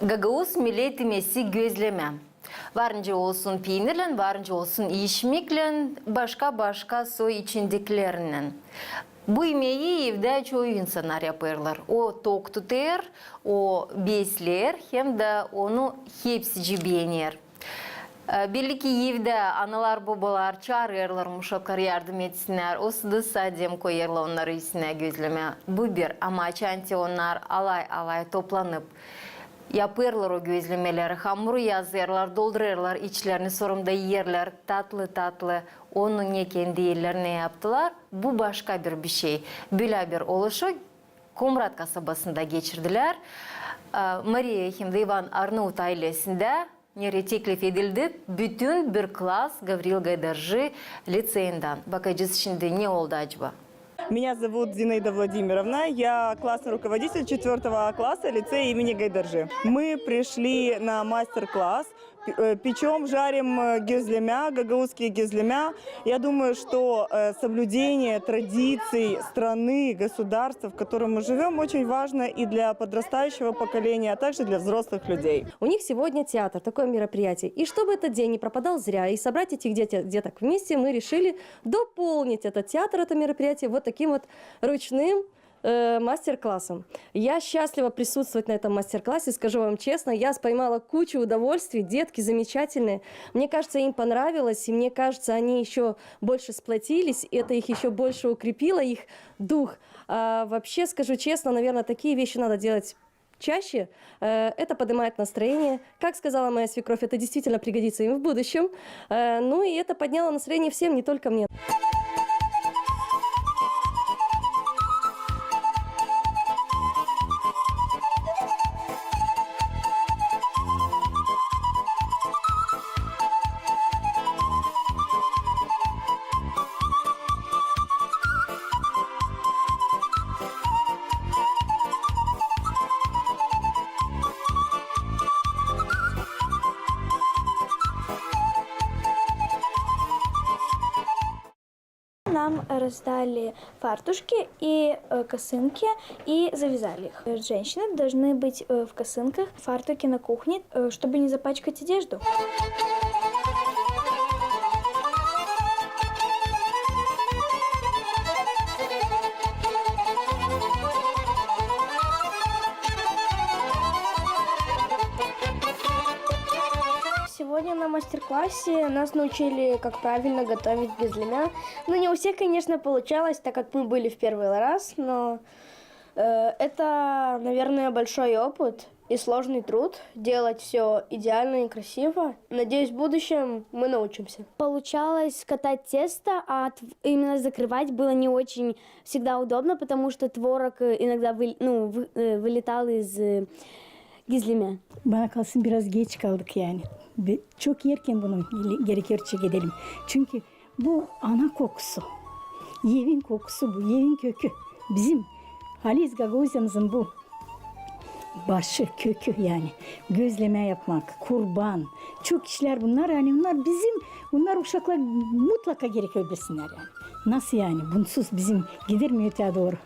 Gagavuz millet imesi gözleme. Varınca olsun peynirlen, varınca olsun işmeklen, başka soy içindeklerinden. Bu yemeği evde çoğu insanlar yaparlar. O tok tutar, o besler, hem de onu hepsi beğenir. Belli ki evde analar babalar çağırırlar, uşaklar yardım etsinler. O sırada sadem koyarlar onları üstüne gözleme. Bu bir ama çanti onlar alay toplanıp yaparlar o gözlemeleri. Hamuru yazarlar, doldururlar, içlerini sorumda yerler, tatlı. Onun ne kendi ellerine yaptılar. Bu başka bir şey. Böyle bir oluşu Komrat kasabasında geçirdiler. Maria hem de Ivan Arnavut ailesinde nereye teklif edildi? Bütün bir klas Gavril Gaydarji liseyinden. Bakacağız şimdi ne oldu acaba? Меня зовут Зинаида Владимировна, я классный руководитель 4 класса лицея имени Гайдаржи. Мы пришли на мастер-класс, печем, жарим гюзлемя, гагаузские гюзлемя. Я думаю, что соблюдение традиций страны, государства, в котором мы живем, очень важно и для подрастающего поколения, а также для взрослых людей. У них сегодня театр, такое мероприятие. И чтобы этот день не пропадал зря, и собрать этих деток вместе, мы решили дополнить этот театр, это мероприятие, вот таким вот ручным мастер-классом. Я счастлива присутствовать на этом мастер-классе, скажу вам честно, я поймала кучу удовольствий, детки замечательные. Мне кажется, им понравилось, и мне кажется, они еще больше сплотились, это их еще больше укрепило, их дух. А вообще, скажу честно, наверное, такие вещи надо делать чаще, это поднимает настроение. Как сказала моя свекровь, это действительно пригодится им в будущем. Ну и это подняло настроение всем, не только мне. Нам раздали фартушки и косынки и завязали их. Женщины должны быть в косынках, фартуке на кухне, чтобы не запачкать одежду. Сегодня на мастер-классе нас научили, как правильно готовить гюзлемя. Ну, не у всех, конечно, получалось, так как мы были в первый раз, но это, наверное, большой опыт и сложный труд делать все идеально и красиво. Надеюсь, в будущем мы научимся. Получалось катать тесто, а именно закрывать было не очень всегда удобно, потому что творог иногда вылетал из gizleme. Bana kalsın biraz geç kaldık yani. Çok yerken bunu gerekiyor çekelim. Çünkü bu ana kokusu. Yevin kokusu bu. Yevin kökü. Bizim Haliz Gagavuzya'mızın bu başı, kökü yani. Gözleme yapmak, kurban. Çok işler bunlar yani. Bunlar uşaklar mutlaka gerekiyor bilsinler yani. Nasıl yani? Bunsuz bizim gider mi öteye doğru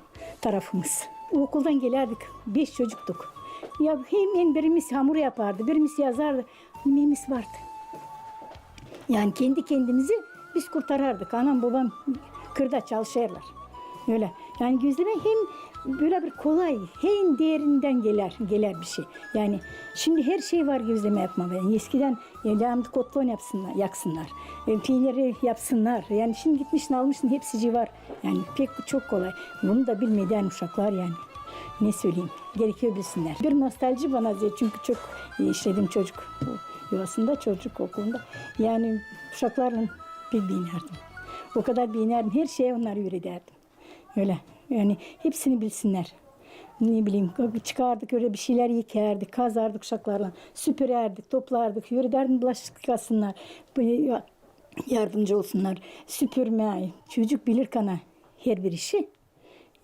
tarafımız. Okuldan gelirdik. 5 çocuktuk. Ya hemen birimiz hamur yapardı, birimiz yazardı. Yemeğimiz vardı. Yani kendi kendimizi biz kurtarardık. Anam babam kırda çalışırlar. Öyle. Yani gözleme hem böyle bir kolay, hem değerinden gelir bir şey. Yani şimdi her şey var gözleme yapma. Yani eskiden yağımda kotlon yaksınlar. Peyniri yapsınlar. Yani şimdi gitmişsin almışsın hepsi var. Yani çok kolay. Bunu da bilmeden uşaklar yani. Ne söyleyeyim? Gerekiyor bilsinler. Bir nostalji bana çünkü çok işledim çocuk yuvasında, çocuk okulunda. Yani uşaklarla bir binerdim. O kadar binerdim. Her şeye onları öğretirdim. Öyle. Yani hepsini bilsinler. Ne bileyim çıkardık öyle bir şeyler yıkardık, kazardık uşaklarla. Süpürerdik, toplardık, yürüderdim bulaşık yıkasınlar. Yardımcı olsunlar. Süpürme, çocuk bilir kana her bir işi.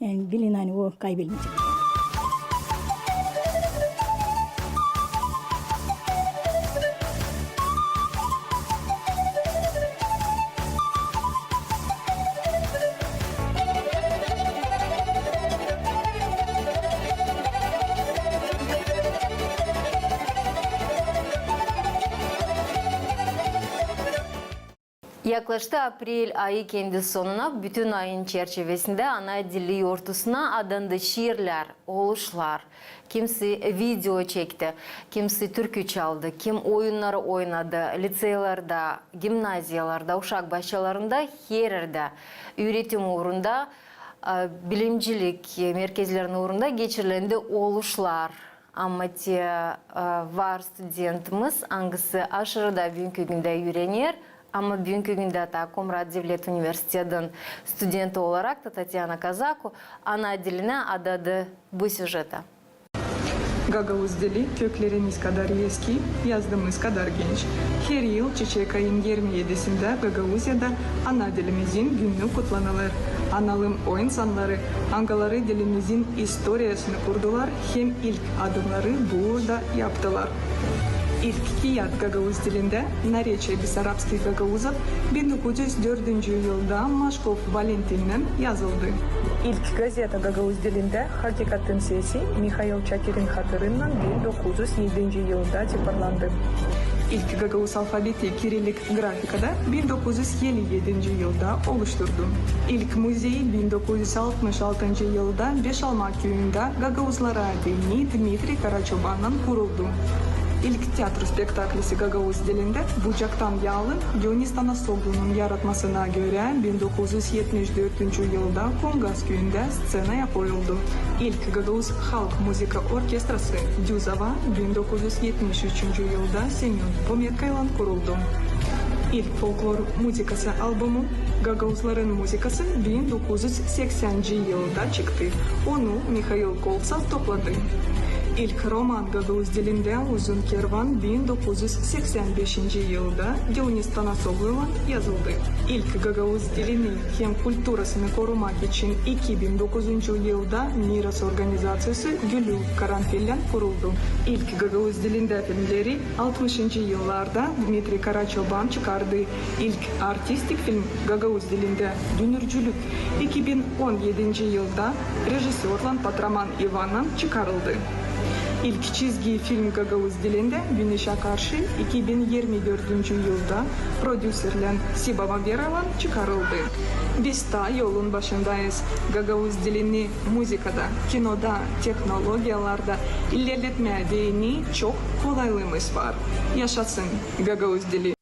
Yani bilin hani o kaybedilmeyecek. Yaklaştı April ayı kendi sonuna, bütün ayın çerçevesinde ana dili yortusuna adandı şiirler, oluşlar. Kimisi video çekti, kimisi türkü çaldı, kim oyunları oynadı, liselerde, gimnaziyalarda, uşak bahçelerinde, her yerde, üretim uğrunda, bilimcilik merkezlerinin uğrunda geçirilendi oluşlar. Ama var studentimiz, hangisi aşırı da bugünkü günde öğrenir. Ama bugünkü günde Komrat Devlet Üniversitesi'nin studenti olarak da Tatyana Kazako ana diline adadı bu süjete. Gagavuz dili köklerimiz kadar eski, yazdığımız kadar genç. Her yıl Çiçek ayın 27'sinde Gagavuzya'da ana dilimizin günü kutlanılır. Analım o insanları, hangileri dilimizin historiasını kurdular, hem ilk adımları burada yaptılar. İlk kağıt Gagavuz dilinde Narечие Bessarabskих Gagaузов 1904 yılda Maşkov Valentin'den yazıldı. İlk gazete Gagavuz dilinde Hakikatin Sesi Mikhail Çakir'in hatırından 1907 yılda çıkarlandı. İlk Gagavuz alfabeti Kirillik grafikada 1957 yılda oluşturdu. İlk müzeyi 1966 yılda Beşalmak köyünde Gagavuzlara adını Dmitri Karaçoban'dan kuruldu. İlk tiyatro spektaklisi Gagavuz dilinde Bucaktan Yalın Dionis Tanasoglu'nun yaratmasına göre 1974 yılda Kongas köyünde scenaya koyuldu. İlk Gagavuz Halk Müzik Orkestrası Düzava 1973 yılda Semyon Pometkay'la kuruldu. İlk folklor müzikası albümü Gagavuzların müzikası 1980 yılda çıktı. Onu Mikhail Koltsov topladı. İlk roman Gagavuz dilinde Uzun Kervan 1985 yılda Dionis Tanasoglu'yla yazıldı. İlk Gagavuz dilini hem kültürasını korumak için 2009 yılda Miras Organizasyası Gülü Karanfil'den kuruldu. İlk Gagavuz dilinde filmleri 60. yıllarda Dmitri Karaçoban çıkardı. İlk artistik film Gagavuz dilinde Dünürcülük 2017 yılda rejisörle Patraman Ivan'dan çıkarıldı. İlk çizgi film Gagavuz dilinde Güneşe Karşı 2024 yılda prodüserlen Sibama Vera'la çıkarıldı. Biz de yolun başındayız. Gagavuz dilini müzikada, kinoda, teknolojiyalarda ilerletmeye değini çok kolaylığımız var. Yaşasın Gagavuz dili.